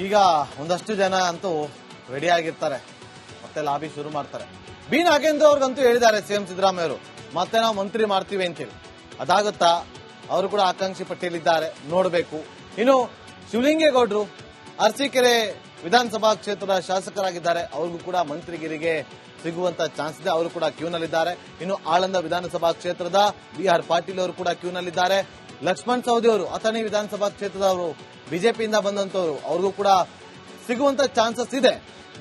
ಈಗ ಒಂದಷ್ಟು ಜನ ಅಂತೂ ರೆಡಿ ಆಗಿರ್ತಾರೆ, ಮತ್ತೆ ಲಾಬಿ ಶುರು ಮಾಡ್ತಾರೆ. ಬಿ ನಾಗೇಂದ್ರ ಅವ್ರಿಗಂತೂ ಹೇಳಿದ್ದಾರೆ ಸಿಎಂ ಸಿದ್ದರಾಮಯ್ಯ ಅವರು, ಮತ್ತೆ ನಾವು ಮಂತ್ರಿ ಮಾಡ್ತೀವಿ ಅಂತೇಳಿ. ಅದಾಗುತ್ತಾ? ಅವರು ಕೂಡ ಆಕಾಂಕ್ಷಿ ಪಟ್ಟಿಯಲ್ಲಿದ್ದಾರೆ, ನೋಡಬೇಕು. ಇನ್ನು ಶಿವಲಿಂಗೇಗೌಡರು ಅರಸೀಕೆರೆ ವಿಧಾನಸಭಾ ಕ್ಷೇತ್ರದ ಶಾಸಕರಾಗಿದ್ದಾರೆ, ಅವ್ರಿಗೂ ಕೂಡ ಮಂತ್ರಿಗಿರಿಗೆ ಸಿಗುವಂತ ಚಾನ್ಸ್ ಇದೆ, ಅವರು ಕೂಡ ಕ್ಯೂನಲ್ಲಿದ್ದಾರೆ. ಇನ್ನು ಆಳಂದ ವಿಧಾನಸಭಾ ಕ್ಷೇತ್ರದ ಬಿಆರ್ ಪಾಟೀಲ್ ಅವರು ಕೂಡ ಕ್ಯೂನಲ್ಲಿದ್ದಾರೆ. ಲಕ್ಷ್ಮಣ್ ಸವದಿ ಅವರು ಅಥಣಿ ವಿಧಾನಸಭಾ ಕ್ಷೇತ್ರದವರು, ಬಿಜೆಪಿಯಿಂದ ಬಂದಂತವರು, ಅವ್ರಿಗೂ ಕೂಡ ಸಿಗುವಂತ ಚಾನ್ಸಸ್ ಇದೆ.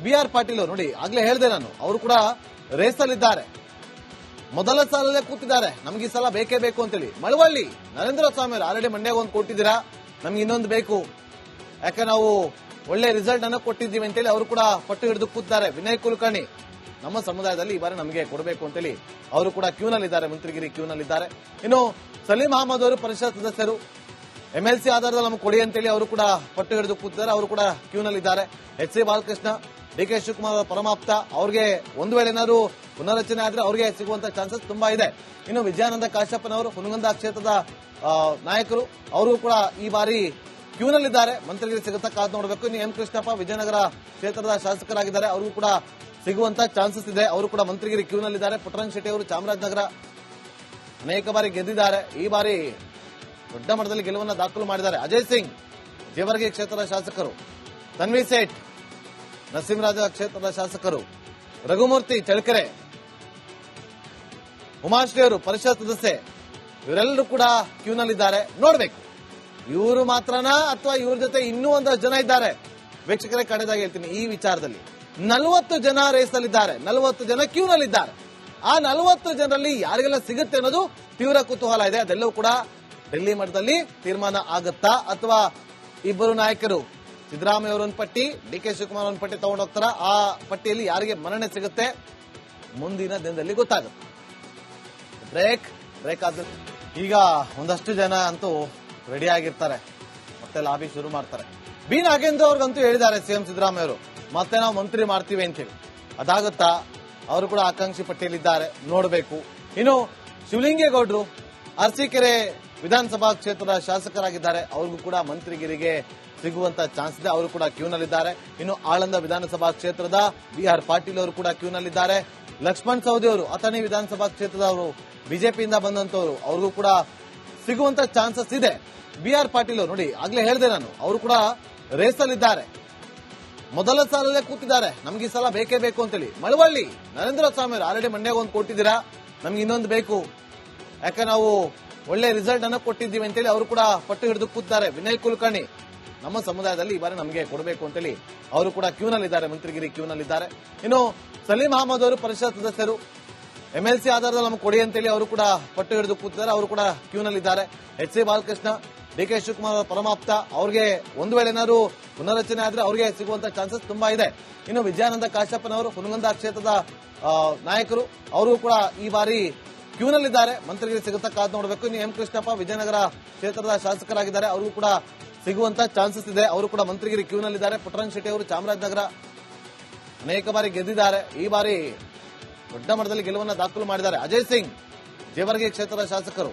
ಬಿಆರ್ ಪಾಟೀಲ್ ಅವರು ನೋಡಿ, ಆಗ್ಲೇ ಹೇಳಿದೆ ನಾನು, ಅವರು ಕೂಡ ರೇಸಲ್ಲಿದ್ದಾರೆ. ಮೊದಲ ಸಾಲಲ್ಲೇ ಕೂತಿದ್ದಾರೆ, ನಮ್ಗೆ ಈ ಸಲ ಬೇಕೇ ಬೇಕು ಅಂತೇಳಿ. ಮಳವಳ್ಳಿ ನರೇಂದ್ರ ಸ್ವಾಮಿ ಅವರು ಆಲ್ರೆಡಿ ಮಂಡ್ಯಾಗ ಒಂದು ಕೊಟ್ಟಿದ್ದೀರಾ, ನಮ್ಗೆ ಇನ್ನೊಂದು ಬೇಕು, ಯಾಕೆ ನಾವು ಒಳ್ಳೆ ರಿಸಲ್ಟ್ ಅನ್ನು ಕೊಟ್ಟಿದ್ದೀವಿ ಅಂತೇಳಿ ಅವರು ಕೂಡ ಪಟ್ಟು ಹಿಡಿದು ಕೂತಿದ್ದಾರೆ. ವಿನಯ್ ಕುಲಕರ್ಣಿ ನಮ್ಮ ಸಮುದಾಯದಲ್ಲಿ ಈ ಬಾರಿ ನಮಗೆ ಕೊಡಬೇಕು ಅಂತೇಳಿ ಅವರು ಕೂಡ ಕ್ಯೂನಲ್ಲಿದ್ದಾರೆ, ಮಂತ್ರಿಗಿರಿ ಕ್ಯೂನಲ್ಲಿದ್ದಾರೆ. ಇನ್ನು ಸಲೀಂ ಅಹಮದ್ ಅವರು ಪರಿಷತ್ ಸದಸ್ಯರು, ಎಂಎಲ್ಸಿ ಆಧಾರದಲ್ಲಿ ನಮಗೆ ಕೊಡಿ ಅಂತೇಳಿ ಅವರು ಕೂಡ ಪಟ್ಟು ಹಿಡಿದು ಕೂತಿದ್ದಾರೆ, ಅವರು ಕೂಡ ಕ್ಯೂನಲ್ಲಿದ್ದಾರೆ. ಎಚ್ ಸಿ ಬಾಲಕೃಷ್ಣ, ಡಿಕೆ ಶಿವಕುಮಾರ್ ಅವರ ಪರಮಾಪ್ತ, ಅವ್ರಿಗೆ ಒಂದು ವೇಳೆ ಏನಾದ್ರು ಪುನರಚನೆ ಆದ್ರೆ ಅವ್ರಿಗೆ ಸಿಗುವಂತ ಚಾನ್ಸಸ್ ತುಂಬಾ ಇದೆ. ಇನ್ನು ವಿಜಯಾನಂದ ಕಾಶ್ಯಪ್ಪನವರು ಹುನಗುಂದ ಕ್ಷೇತ್ರದ ನಾಯಕರು, ಅವರು ಕೂಡ ಈ ಬಾರಿ ಕ್ಯೂನಲ್ಲಿದ್ದಾರೆ, ಮಂತ್ರಿಗಿರಿ ಸಿಗುತ್ತಾ ಕಾದು ನೋಡಬೇಕು. ಇನ್ನು ಎಂ ಕೃಷ್ಣಪ್ಪ ವಿಜಯನಗರ ಕ್ಷೇತ್ರದ ಶಾಸಕರಾಗಿದ್ದಾರೆ, ಅವ್ರಿಗೂ ಕೂಡ ಸಿಗುವಂತ ಚಾನ್ಸಸ್ ಇದೆ, ಅವರು ಕೂಡ ಮಂತ್ರಿಗಿರಿ ಕ್ಯೂನಲ್ಲಿದ್ದಾರೆ. ಪುಟ್ಟರಂಗ ಶೆಟ್ಟಿ ಅವರು ಚಾಮರಾಜನಗರ ಅನೇಕ ಬಾರಿ ಗೆದ್ದಿದ್ದಾರೆ, ಈ ಬಾರಿ ದೊಡ್ಡ ಮಟ್ಟದಲ್ಲಿ ಗೆಲುವನ್ನು ದಾಖಲು ಮಾಡಿದ್ದಾರೆ. ಅಜಯ್ ಸಿಂಗ್ ಜೇವರ್ಗಿ ಕ್ಷೇತ್ರದ ಶಾಸಕರು, ತನ್ವಿ ಸೇಠ್ ನರಸಿಂಹರಾಜ ಕ್ಷೇತ್ರದ ಶಾಸಕರು, ರಘುಮೂರ್ತಿ ಚಳ್ಳಕೆರೆ, ಉಮಾಶ್ರೀ ಅವರು ಪರಿಷತ್ ಸದಸ್ಯೆ, ಇವರೆಲ್ಲರೂ ಕೂಡ ಕ್ಯೂನಲ್ಲಿದ್ದಾರೆ. ನೋಡ್ಬೇಕು ಇವರು ಮಾತ್ರನಾ ಅಥವಾ ಇವ್ರ ಜೊತೆ ಇನ್ನೂ ಒಂದಷ್ಟು ಜನ ಇದ್ದಾರೆ. ವೀಕ್ಷಕರೇ, ಕಡೆದಾಗಿ ಹೇಳ್ತೀನಿ, ಈ ವಿಚಾರದಲ್ಲಿ 40 ಜನ ರೇಸಲ್ಲಿದ್ದಾರೆ, 40 ಜನ ಕ್ಯೂನಲ್ಲಿದ್ದಾರೆ. ಆ 40 ಜನರಲ್ಲಿ ಯಾರಿಗೆಲ್ಲ ಸಿಗುತ್ತೆ ಅನ್ನೋದು ತೀವ್ರ ಕುತೂಹಲ ಇದೆ. ಅದೆಲ್ಲವೂ ಕೂಡ ಡೆಲ್ಲಿ ಮಟ್ಟದಲ್ಲಿ ತೀರ್ಮಾನ ಆಗುತ್ತಾ, ಅಥವಾ ಇಬ್ಬರು ನಾಯಕರು ಸಿದ್ದರಾಮಯ್ಯ ಅವರೊಂದು ಪಟ್ಟಿ, ಡಿಕೆ ಶಿವಕುಮಾರ್ ಒಂದು ಪಟ್ಟಿ ತಗೊಂಡು ಹೋಗ್ತಾರ, ಆ ಪಟ್ಟಿಯಲ್ಲಿ ಯಾರಿಗೆ ಮನ್ನಣೆ ಸಿಗುತ್ತೆ ಮುಂದಿನ ದಿನದಲ್ಲಿ ಗೊತ್ತಾಗುತ್ತೆ. ಬ್ರೇಕ್ ಆದ ಈಗ ಒಂದಷ್ಟು ಜನ ಅಂತೂ ರೆಡಿ ಆಗಿರ್ತಾರೆ, ಮತ್ತೆ ಲಾಬಿ ಶುರು ಮಾಡ್ತಾರೆ. ಬಿ ನಾಗೇಂದ್ರ ಅವ್ರಿಗಂತೂ ಹೇಳಿದ್ದಾರೆ ಸಿಎಂ ಸಿದ್ದರಾಮಯ್ಯ ಅವರು, ಮತ್ತೆ ನಾವು ಮಂತ್ರಿ ಮಾಡ್ತೀವಿ ಅಂತೇಳಿ. ಅದಾಗುತ್ತಾ? ಅವರು ಕೂಡ ಆಕಾಂಕ್ಷಿ ಪಟ್ಟಿಯಲ್ಲಿದ್ದಾರೆ, ನೋಡಬೇಕು. ಇನ್ನು ಶಿವಲಿಂಗೇಗೌಡರು ಅರಸೀಕೆರೆ ವಿಧಾನಸಭಾ ಕ್ಷೇತ್ರದ ಶಾಸಕರಾಗಿದ್ದಾರೆ, ಅವ್ರಿಗೂ ಕೂಡ ಮಂತ್ರಿಗಿರಿಗೆ ಸಿಗುವಂತ ಚಾನ್ಸ್ ಇದೆ, ಅವರು ಕೂಡ ಕ್ಯೂನಲ್ಲಿದ್ದಾರೆ. ಇನ್ನು ಆಳಂದ ವಿಧಾನಸಭಾ ಕ್ಷೇತ್ರದ ಬಿಆರ್ ಪಾಟೀಲ್ ಅವರು ಕೂಡ ಕ್ಯೂನಲ್ಲಿದ್ದಾರೆ. ಲಕ್ಷ್ಮಣ್ ಸವದಿ ಅವರು ಅಥಣಿ ವಿಧಾನಸಭಾ ಕ್ಷೇತ್ರದವರು, ಬಿಜೆಪಿಯಿಂದ ಬಂದಂತವರು, ಅವ್ರಿಗೂ ಕೂಡ ಸಿಗುವಂತ ಚಾನ್ಸಸ್ ಇದೆ. ಬಿಆರ್ ಪಾಟೀಲ್ ಅವರು ನೋಡಿ, ಆಗ್ಲೇ ಹೇಳಿದೆ ನಾನು, ಅವರು ಕೂಡ ರೇಸಲ್ಲಿದ್ದಾರೆ, ಮೊದಲ ಸಾಲಲ್ಲೇ ಕೂತಿದ್ದಾರೆ, ನಮ್ಗೆ ಈ ಸಲ ಬೇಕೇ ಬೇಕು ಅಂತೇಳಿ. ಮಳವಳ್ಳಿ ನರೇಂದ್ರ ಸ್ವಾಮಿ ಅವರು ಆಲ್ರೆಡಿ ಮಂಡ್ಯಾಗ ಒಂದು ಕೊಟ್ಟಿದ್ದೀರಾ, ನಮ್ಗೆ ಇನ್ನೊಂದು ಬೇಕು, ಯಾಕೆ ನಾವು ಒಳ್ಳೆ ರಿಸಲ್ಟ್ ಅನ್ನು ಕೊಟ್ಟಿದ್ದೀವಿ ಅಂತೇಳಿ ಅವರು ಕೂಡ ಪಟ್ಟು ಹಿಡಿದು ಕೂತಿದ್ದಾರೆ. ವಿನಯ್ ಕುಲಕರ್ಣಿ ನಮ್ಮ ಸಮುದಾಯದಲ್ಲಿ ಈ ಬಾರಿ ನಮಗೆ ಕೊಡಬೇಕು ಅಂತೇಳಿ ಅವರು ಕೂಡ ಕ್ಯೂನಲ್ಲಿದ್ದಾರೆ, ಮಂತ್ರಿಗಿರಿ ಕ್ಯೂನಲ್ಲಿದ್ದಾರೆ. ಇನ್ನು ಸಲೀಂ ಅಹಮದ್ ಅವರು ಪರಿಷತ್ ಸದಸ್ಯರು, ಎಂಎಲ್ಸಿ ಆಧಾರದಲ್ಲಿ ನಮಗೆ ಕೊಡಿ ಅಂತೇಳಿ ಅವರು ಕೂಡ ಪಟ್ಟು ಹಿಡಿದು ಕೂತಿದ್ದಾರೆ, ಅವರು ಕೂಡ ಕ್ಯೂನಲ್ಲಿದ್ದಾರೆ. ಎಚ್ ಸಿ ಬಾಲಕೃಷ್ಣ, ಡಿಕೆ ಶಿವಕುಮಾರ್ ಅವರ ಪರಮಾಪ್ತ, ಅವ್ರಿಗೆ ಒಂದು ವೇಳೆ ಏನಾದ್ರು ಪುನರಚನೆ ಆದ್ರೆ ಅವ್ರಿಗೆ ಸಿಗುವಂತ ಚಾನ್ಸಸ್ ತುಂಬಾ ಇದೆ. ಇನ್ನು ವಿಜಯಾನಂದ ಕಾಶ್ಯಪ್ಪನವರು ಹುನಗುಂದ ಕ್ಷೇತ್ರದ ನಾಯಕರು, ಅವರು ಕೂಡ ಈ ಬಾರಿ ಕ್ಯೂನಲ್ಲಿದ್ದಾರೆ, ಮಂತ್ರಿಗಿರಿ ಸಿಗುತ್ತಾ ಕಾದು ನೋಡಬೇಕು. ಇನ್ನು ಎಂ ಕೃಷ್ಣಪ್ಪ ವಿಜಯನಗರ ಕ್ಷೇತ್ರದ ಶಾಸಕರಾಗಿದ್ದಾರೆ, ಅವ್ರಿಗೂ ಕೂಡ ಸಿಗುವಂತ ಚಾನ್ಸಸ್ ಇದೆ, ಅವರು ಕೂಡ ಮಂತ್ರಿಗಿರಿ ಕ್ಯೂನಲ್ಲಿದ್ದಾರೆ. ಪುಟ್ಟರಂಗ ಶೆಟ್ಟಿ ಅವರು ಚಾಮರಾಜನಗರ ಅನೇಕ ಬಾರಿ ಗೆದ್ದಿದ್ದಾರೆ, ಈ ಬಾರಿ ದೊಡ್ಡ ಮಟ್ಟದಲ್ಲಿ ಗೆಲುವನ್ನು ದಾಖಲು ಮಾಡಿದ್ದಾರೆ. ಅಜಯ್ ಸಿಂಗ್ ಜೇವರ್ಗಿ ಕ್ಷೇತ್ರದ ಶಾಸಕರು,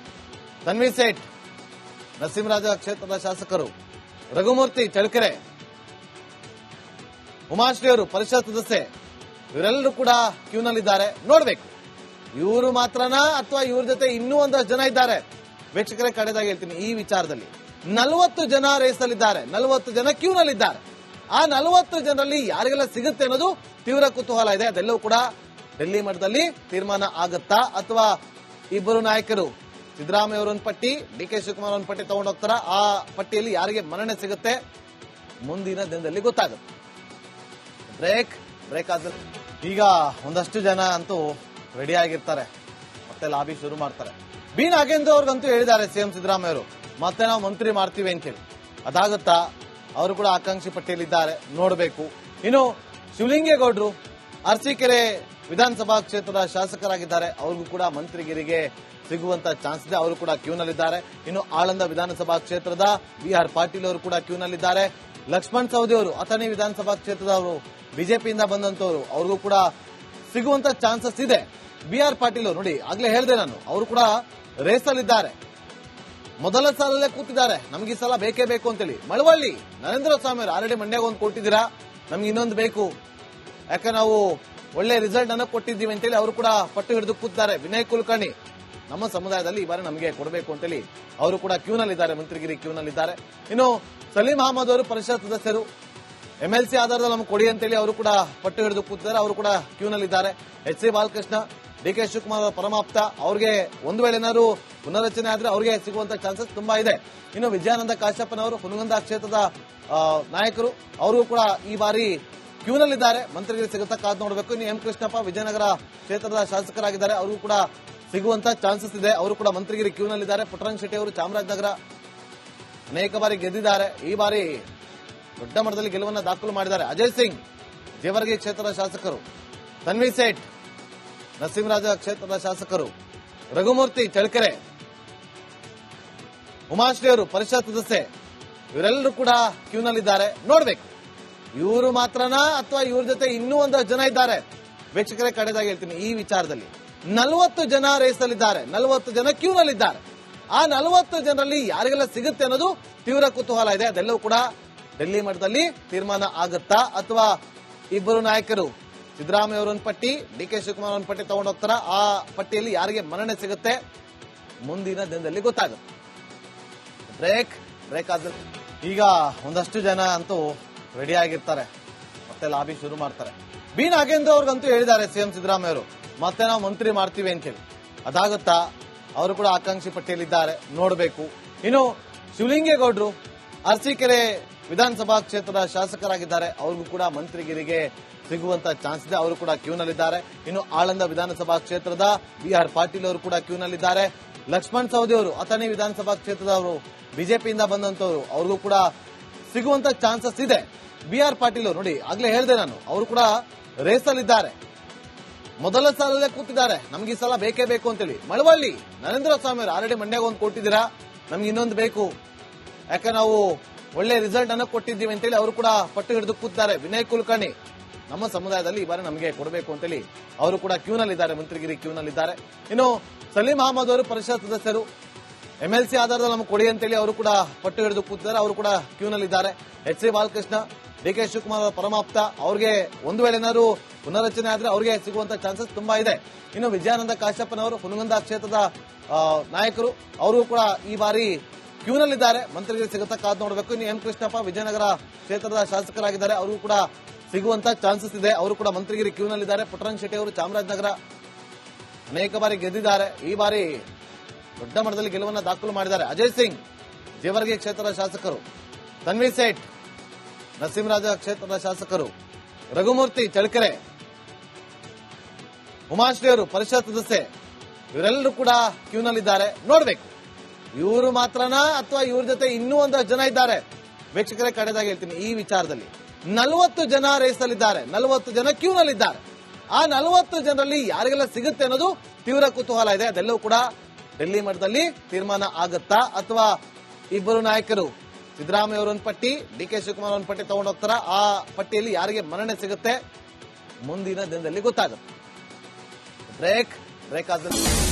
ತನ್ವಿ ಸೇಠ್ ನರಸಿಂಹರಾಜ ಕ್ಷೇತ್ರದ ಶಾಸಕರು, ರಘುಮೂರ್ತಿ ಚಳ್ಳಕೆರೆ, ಉಮಾಶ್ರೀ ಅವರು ಪರಿಷತ್ ಸದಸ್ಯೆ, ಇವರೆಲ್ಲರೂ ಕೂಡ ಕ್ಯೂನಲ್ಲಿದ್ದಾರೆ. ನೋಡ್ಬೇಕು ಇವರು ಮಾತ್ರನಾ ಅಥವಾ ಇವ್ರ ಜೊತೆ ಇನ್ನೂ ಒಂದಷ್ಟು ಜನ ಇದ್ದಾರೆ. ವೀಕ್ಷಕರೇ, ಕಡೆದಾಗಿ ಹೇಳ್ತೀನಿ, ಈ ವಿಚಾರದಲ್ಲಿ 40 ಜನ ರೇಸಲ್ಲಿದ್ದಾರೆ, 40 ಜನ ಕ್ಯೂನಲ್ಲಿದ್ದಾರೆ. ಆ 40 ಜನರಲ್ಲಿ ಯಾರಿಗೆಲ್ಲ ಸಿಗುತ್ತೆ ಅನ್ನೋದು ತೀವ್ರ ಕುತೂಹಲ ಇದೆ. ಅದೆಲ್ಲವೂ ಕೂಡ ಡೆಲ್ಲಿ ಮಟ್ಟದಲ್ಲಿ ತೀರ್ಮಾನ ಆಗುತ್ತಾ, ಅಥವಾ ಇಬ್ಬರು ನಾಯಕರು ಸಿದ್ದರಾಮಯ್ಯ ಅವರೊಂದು ಪಟ್ಟಿ, ಡಿಕೆ ಶಿವಕುಮಾರ್ ಒಂದು ಪಟ್ಟಿ ತಗೊಂಡು ಹೋಗ್ತಾರ, ಆ ಪಟ್ಟಿಯಲ್ಲಿ ಯಾರಿಗೆ ಮನ್ನಣೆ ಸಿಗುತ್ತೆ ಮುಂದಿನ ದಿನದಲ್ಲಿ ಗೊತ್ತಾಗುತ್ತೆ. ಬ್ರೇಕ್ ಆದ ಈಗ ಒಂದಷ್ಟು ಜನ ಅಂತೂ ರೆಡಿ ಆಗಿರ್ತಾರೆ, ಮತ್ತೆ ಲಾಬಿ ಶುರು ಮಾಡ್ತಾರೆ. ಬಿ ನಾಗೇಂದ್ರ ಅವ್ರಿಗಂತೂ ಹೇಳಿದ್ದಾರೆ ಸಿಎಂ ಸಿದ್ದರಾಮಯ್ಯ ಅವರು, ಮತ್ತೆ ನಾವು ಮಂತ್ರಿ ಮಾಡ್ತೀವಿ ಅಂತೇಳಿ. ಅದಾಗುತ್ತಾ? ಅವರು ಕೂಡ ಆಕಾಂಕ್ಷಿ ಪಟ್ಟಿಯಲ್ಲಿದ್ದಾರೆ, ನೋಡಬೇಕು. ಇನ್ನು ಶಿವಲಿಂಗೇಗೌಡರು ಅರಸೀಕೆರೆ ವಿಧಾನಸಭಾ ಕ್ಷೇತ್ರದ ಶಾಸಕರಾಗಿದ್ದಾರೆ, ಅವ್ರಿಗೂ ಕೂಡ ಮಂತ್ರಿಗಿರಿಗೆ ಸಿಗುವಂತ ಚಾನ್ಸ್ ಇದೆ, ಅವರು ಕೂಡ ಕ್ಯೂನಲ್ಲಿದ್ದಾರೆ. ಇನ್ನು ಆಳಂದ ವಿಧಾನಸಭಾ ಕ್ಷೇತ್ರದ ಬಿಆರ್ ಪಾಟೀಲ್ ಅವರು ಕೂಡ ಕ್ಯೂನಲ್ಲಿದ್ದಾರೆ. ಲಕ್ಷ್ಮಣ್ ಸವದಿ ಅವರು ಅಥಣಿ ವಿಧಾನಸಭಾ ಕ್ಷೇತ್ರದವರು, ಬಿಜೆಪಿಯಿಂದ ಬಂದಂತವರು, ಅವ್ರಿಗೂ ಕೂಡ ಸಿಗುವಂತ ಚಾನ್ಸಸ್ ಇದೆ. ಬಿಆರ್ ಪಾಟೀಲ್ ಅವರು ನೋಡಿ, ಆಗ್ಲೇ ಹೇಳಿದೆ ನಾನು, ಅವರು ಕೂಡ ರೇಸಲ್ಲಿದ್ದಾರೆ, ಮೊದಲ ಸಾಲಲ್ಲೇ ಕೂತಿದ್ದಾರೆ. ನಮ್ಗೆ ಈ ಸಲ ಬೇಕೇ ಬೇಕು ಅಂತೇಳಿ. ಮಳವಳ್ಳಿ ನರೇಂದ್ರ ಸ್ವಾಮಿ ಅವರು ಆಲ್ರೆಡಿ ಮಂಡ್ಯಾಗ ಒಂದು ಕೊಟ್ಟಿದ್ದೀರಾ, ನಮ್ಗೆ ಇನ್ನೊಂದು ಬೇಕು, ಯಾಕೆ ನಾವು ಒಳ್ಳೆ ರಿಸಲ್ಟ್ ಅನ್ನ ಕೊಟ್ಟಿದ್ದೀವಿ ಅಂತೇಳಿ ಅವರು ಕೂಡ ಪಟ್ಟು ಹಿಡಿದು ಕೂತಿದ್ದಾರೆ. ವಿನಯ್ ಕುಲಕರ್ಣಿ ನಮ್ಮ ಸಮುದಾಯದಲ್ಲಿ ಈ ಬಾರಿ ನಮಗೆ ಕೊಡಬೇಕು ಅಂತೇಳಿ ಅವರು ಕೂಡ ಕ್ಯೂನಲ್ಲಿದ್ದಾರೆ, ಮಂತ್ರಿಗಿರಿ ಕ್ಯೂನಲ್ಲಿದ್ದಾರೆ. ಇನ್ನು ಸಲೀಂ ಅಹಮದ್ ಅವರು ಪರಿಷತ್ ಸದಸ್ಯರು, MLC ಆಧಾರದಲ್ಲಿ ನಮ್ಗೆ ಕೊಡಿ ಅಂತೇಳಿ ಅವರು ಕೂಡ ಪಟ್ಟು ಹಿಡಿದು ಕೂತಿದ್ದಾರೆ, ಅವರು ಕೂಡ ಕ್ಯೂನಲ್ಲಿದ್ದಾರೆ. HC ಬಾಲಕೃಷ್ಣ, DK ಶಿವಕುಮಾರ್ ಅವರ ಪರಮಾಪ್ತ, ಅವ್ರಿಗೆ ಒಂದು ವೇಳೆ ಏನಾದ್ರು ಪುನರ್ರಚನೆ ಆದ್ರೆ ಅವ್ರಿಗೆ ಸಿಗುವಂತ ಚಾನ್ಸಸ್ ತುಂಬಾ ಇದೆ. ಇನ್ನು ವಿಜಯಾನಂದ ಕಾಶ್ಯಪ್ಪನವರು ಹುನಗುಂದ ಕ್ಷೇತ್ರದ ನಾಯಕರು, ಅವರು ಕೂಡ ಈ ಬಾರಿ ಕ್ಯೂನಲ್ಲಿದ್ದಾರೆ. ಮಂತ್ರಿಗಿರಿ ಸಿಗುತ್ತಾ ಕಾದು ನೋಡಬೇಕು. ಇನ್ನು M ಕೃಷ್ಣಪ್ಪ ವಿಜಯನಗರ ಕ್ಷೇತ್ರದ ಶಾಸಕರಾಗಿದ್ದಾರೆ, ಅವ್ರಿಗೂ ಕೂಡ ಸಿಗುವಂತ ಚಾನ್ಸಸ್ ಇದೆ, ಅವರು ಕೂಡ ಮಂತ್ರಿಗಿರಿ ಕ್ಯೂನಲ್ಲಿದ್ದಾರೆ. ಪುಟ್ಟರಂಗ ಶೆಟ್ಟಿ ಅವರು ಚಾಮರಾಜನಗರ ಅನೇಕ ಬಾರಿ ಗೆದ್ದಿದ್ದಾರೆ, ಈ ಬಾರಿ ದೊಡ್ಡ ಮಟ್ಟದಲ್ಲಿ ಗೆಲುವನ್ನು ದಾಖಲು ಮಾಡಿದ್ದಾರೆ. ಅಜಯ್ ಸಿಂಗ್ ಜೇವರ್ಗಿ ಕ್ಷೇತ್ರದ ಶಾಸಕರು, ತನ್ವಿ ಸೇಠ್ ನರಸಿಂಹರಾಜ ಕ್ಷೇತ್ರದ ಶಾಸಕರು, ರಘುಮೂರ್ತಿ ಚಳ್ಳಕೆರೆ, ಉಮಾಶ್ರೀ ಅವರು ಪರಿಷತ್ ಸದಸ್ಯೆ, ಇವರೆಲ್ಲರೂ ಕೂಡ ಕ್ಯೂನಲ್ಲಿದ್ದಾರೆ. ನೋಡ್ಬೇಕು ಇವರು ಮಾತ್ರನಾ ಅಥವಾ ಇವ್ರ ಜೊತೆ ಇನ್ನೂ ಒಂದಷ್ಟು ಜನ ಇದ್ದಾರೆ. ವೀಕ್ಷಕರೇ, ಕಡೆದಾಗಿ ಹೇಳ್ತೀನಿ, ಈ ವಿಚಾರದಲ್ಲಿ 40 ಜನ ರೇಸಲ್ಲಿದ್ದಾರೆ, 40 ಜನ ಕ್ಯೂನಲ್ಲಿದ್ದಾರೆ. ಆ 40 ಜನರಲ್ಲಿ ಯಾರಿಗೆಲ್ಲ ಸಿಗುತ್ತೆ ಅನ್ನೋದು ತೀವ್ರ ಕುತೂಹಲ ಇದೆ. ಅದೆಲ್ಲವೂ ಕೂಡ ಡೆಲ್ಲಿ ಮಟ್ಟದಲ್ಲಿ ತೀರ್ಮಾನ ಆಗುತ್ತಾ ಅಥವಾ ಇಬ್ಬರು ನಾಯಕರು ಸಿದ್ದರಾಮಯ್ಯ ಅವರೊಂದು ಪಟ್ಟಿ, DK ಶಿವಕುಮಾರ್ ಒಂದು ಪಟ್ಟಿ ತಗೊಂಡು ಹೋಗ್ತಾರ, ಆ ಪಟ್ಟಿಯಲ್ಲಿ ಯಾರಿಗೆ ಮನ್ನಣೆ ಸಿಗುತ್ತೆ ಮುಂದಿನ ದಿನದಲ್ಲಿ ಗೊತ್ತಾಗುತ್ತೆ. ಬ್ರೇಕ್ ಆದ ಈಗ ಒಂದಷ್ಟು ಜನ ಅಂತೂ ರೆಡಿ ಆಗಿರ್ತಾರೆ, ಮತ್ತೆ ಲಾಬಿ ಶುರು ಮಾಡ್ತಾರೆ. ಬಿ ನಾಗೇಂದ್ರ ಅವ್ರಿಗಂತೂ ಹೇಳಿದ್ದಾರೆ CM ಸಿದ್ದರಾಮಯ್ಯ ಅವರು, ಮತ್ತೆ ನಾವು ಮಂತ್ರಿ ಮಾಡ್ತೀವಿ ಅಂತೇಳಿ. ಅದಾಗುತ್ತಾ? ಅವರು ಕೂಡ ಆಕಾಂಕ್ಷಿ ಪಟ್ಟಿಯಲ್ಲಿದ್ದಾರೆ, ನೋಡಬೇಕು. ಇನ್ನು ಶಿವಲಿಂಗೇಗೌಡರು ಅರಸೀಕೆರೆ ವಿಧಾನಸಭಾ ಕ್ಷೇತ್ರದ ಶಾಸಕರಾಗಿದ್ದಾರೆ, ಅವ್ರಿಗೂ ಕೂಡ ಮಂತ್ರಿಗಿರಿಗೆ ಸಿಗುವಂತ ಚಾನ್ಸ್ ಇದೆ, ಅವರು ಕೂಡ ಕ್ಯೂನಲ್ಲಿದ್ದಾರೆ. ಇನ್ನು ಆಳಂದ ವಿಧಾನಸಭಾ ಕ್ಷೇತ್ರದ BR ಪಾಟೀಲ್ ಅವರು ಕೂಡ ಕ್ಯೂನಲ್ಲಿದ್ದಾರೆ. ಲಕ್ಷ್ಮಣ್ ಸವದಿ ಅವರು ಅಥಣಿ ವಿಧಾನಸಭಾ ಕ್ಷೇತ್ರದವರು, ಬಿಜೆಪಿಯಿಂದ ಬಂದಂತವರು, ಅವ್ರಿಗೂ ಕೂಡ ಸಿಗುವಂತ ಚಾನ್ಸಸ್ ಇದೆ. BR ಪಾಟೀಲ್ ಅವರು ನೋಡಿ, ಆಗ್ಲೇ ಹೇಳಿದೆ ನಾನು, ಅವರು ಕೂಡ ರೇಸಲ್ಲಿದ್ದಾರೆ. ಮೊದಲ ಸಾಲಲ್ಲೇ ಕೂತಿದ್ದಾರೆ, ನಮ್ಗೆ ಈ ಸಲ ಬೇಕೇ ಬೇಕು ಅಂತೇಳಿ. ಮಳವಳ್ಳಿ ನರೇಂದ್ರ ಸ್ವಾಮಿ ಅವರು ಆಲ್ರೆಡಿ ಮಂಡ್ಯಾಗ ಒಂದು ಕೊಟ್ಟಿದ್ದೀರಾ, ನಮ್ಗೆ ಇನ್ನೊಂದು ಬೇಕು, ಯಾಕೆ ನಾವು ಒಳ್ಳೆ ರಿಸಲ್ಟ್ ಅನ್ನ ಕೊಟ್ಟಿದ್ದೀವಿ ಅಂತೇಳಿ ಅವರು ಕೂಡ ಪಟ್ಟು ಹಿಡಿದು ಕೂತಿದ್ದಾರೆ. ವಿನಯ್ ಕುಲಕರ್ಣಿ ನಮ್ಮ ಸಮುದಾಯದಲ್ಲಿ ಈ ಬಾರಿ ನಮಗೆ ಕೊಡಬೇಕು ಅಂತೇಳಿ ಅವರು ಕೂಡ ಕ್ಯೂನಲ್ಲಿದ್ದಾರೆ, ಮಂತ್ರಿಗಿರಿ ಕ್ಯೂನಲ್ಲಿದ್ದಾರೆ. ಇನ್ನು ಸಲೀಂ ಅಹಮದ್ ಅವರು ಪರಿಷತ್ ಸದಸ್ಯರು, MLC ಆಧಾರದಲ್ಲಿ ನಮ್ಗೆ ಕೊಡಿ ಅಂತೇಳಿ ಅವರು ಕೂಡ ಪಟ್ಟು ಹಿಡಿದು ಕೂತಿದ್ದಾರೆ, ಅವರು ಕೂಡ ಕ್ಯೂನಲ್ಲಿದ್ದಾರೆ. HC ಬಾಲಕೃಷ್ಣ, DK ಶಿವಕುಮಾರ್ ಅವರ ಪರಮಾಪ್ತ, ಅವ್ರಿಗೆ ಒಂದು ವೇಳೆ ಏನಾದ್ರು ಪುನರ್ರಚನೆ ಆದ್ರೆ ಅವ್ರಿಗೆ ಸಿಗುವಂತ ಚಾನ್ಸಸ್ ತುಂಬಾ ಇದೆ. ಇನ್ನು ವಿಜಯಾನಂದ ಕಾಶ್ಯಪ್ಪನವರು ಹುನಗುಂದ ಕ್ಷೇತ್ರದ ನಾಯಕರು, ಅವರು ಕೂಡ ಈ ಬಾರಿ ಕ್ಯೂನಲ್ಲಿದ್ದಾರೆ, ಮಂತ್ರಿಗಿರಿ ಸಿಗುತ್ತಾ ಕಾದು ನೋಡಬೇಕು. ಇನ್ನು M ಕೃಷ್ಣಪ್ಪ ವಿಜಯನಗರ ಕ್ಷೇತ್ರದ ಶಾಸಕರಾಗಿದ್ದಾರೆ, ಅವ್ರಿಗೂ ಕೂಡ ಸಿಗುವಂತ ಚಾನ್ಸಸ್ ಇದೆ, ಅವರು ಕೂಡ ಮಂತ್ರಿಗಿರಿ ಕ್ಯೂನಲ್ಲಿದ್ದಾರೆ. ಪುಟ್ಟರಂಗ ಶೆಟ್ಟಿ ಅವರು ಚಾಮರಾಜನಗರ ಅನೇಕ ಬಾರಿ ಗೆದ್ದಿದ್ದಾರೆ, ಈ ಬಾರಿ ದೊಡ್ಡ ಮಟ್ಟದಲ್ಲಿ ಗೆಲುವನ್ನು ದಾಖಲು ಮಾಡಿದ್ದಾರೆ. ಅಜಯ್ ಸಿಂಗ್ ಜೇವರ್ಗಿ ಕ್ಷೇತ್ರದ ಶಾಸಕರು, ತನ್ವಿ ಸೇಠ್ ನರಸಿಂಹರಾಜ ಕ್ಷೇತ್ರದ ಶಾಸಕರು, ರಘುಮೂರ್ತಿ ಚಳ್ಳಕೆರೆ, ಉಮಾಶ್ರೀ ಅವರು ಪರಿಷತ್ ಸದಸ್ಯೆ, ಇವರೆಲ್ಲರೂ ಕೂಡ ಕ್ಯೂನಲ್ಲಿದ್ದಾರೆ. ನೋಡ್ಬೇಕು ಇವರು ಮಾತ್ರನಾ ಅಥವಾ ಇವ್ರ ಜೊತೆ ಇನ್ನೂ ಒಂದಷ್ಟು ಜನ ಇದ್ದಾರೆ. ವೀಕ್ಷಕರೇ, ಕಡೆದಾಗಿ ಹೇಳ್ತೀನಿ, ಈ ವಿಚಾರದಲ್ಲಿ 40 ಜನ ರೇಸಲ್ಲಿದ್ದಾರೆ, 40 ಜನ ಕ್ಯೂನಲ್ಲಿದ್ದಾರೆ. ಆ 40 ಜನರಲ್ಲಿ ಯಾರಿಗೆಲ್ಲ ಸಿಗುತ್ತೆ ಅನ್ನೋದು ತೀವ್ರ ಕುತೂಹಲ ಇದೆ. ಅದೆಲ್ಲವೂ ಕೂಡ ಡೆಲ್ಲಿ ಮಟ್ಟದಲ್ಲಿ ತೀರ್ಮಾನ ಆಗುತ್ತಾ ಅಥವಾ ಇಬ್ಬರು ನಾಯಕರು ಸಿದ್ದರಾಮಯ್ಯ ಅವರೊಂದು ಪಟ್ಟಿ, DK ಶಿವಕುಮಾರ್ ಒಂದು ಪಟ್ಟಿ ತಗೊಂಡು ಹೋಗ್ತಾರ, ಆ ಪಟ್ಟಿಯಲ್ಲಿ ಯಾರಿಗೆ ಮನ್ನಣೆ ಸಿಗುತ್ತೆ ಮುಂದಿನ ದಿನದಲ್ಲಿ ಗೊತ್ತಾಗುತ್ತೆ. ಬ್ರೇಕ್ ಆದ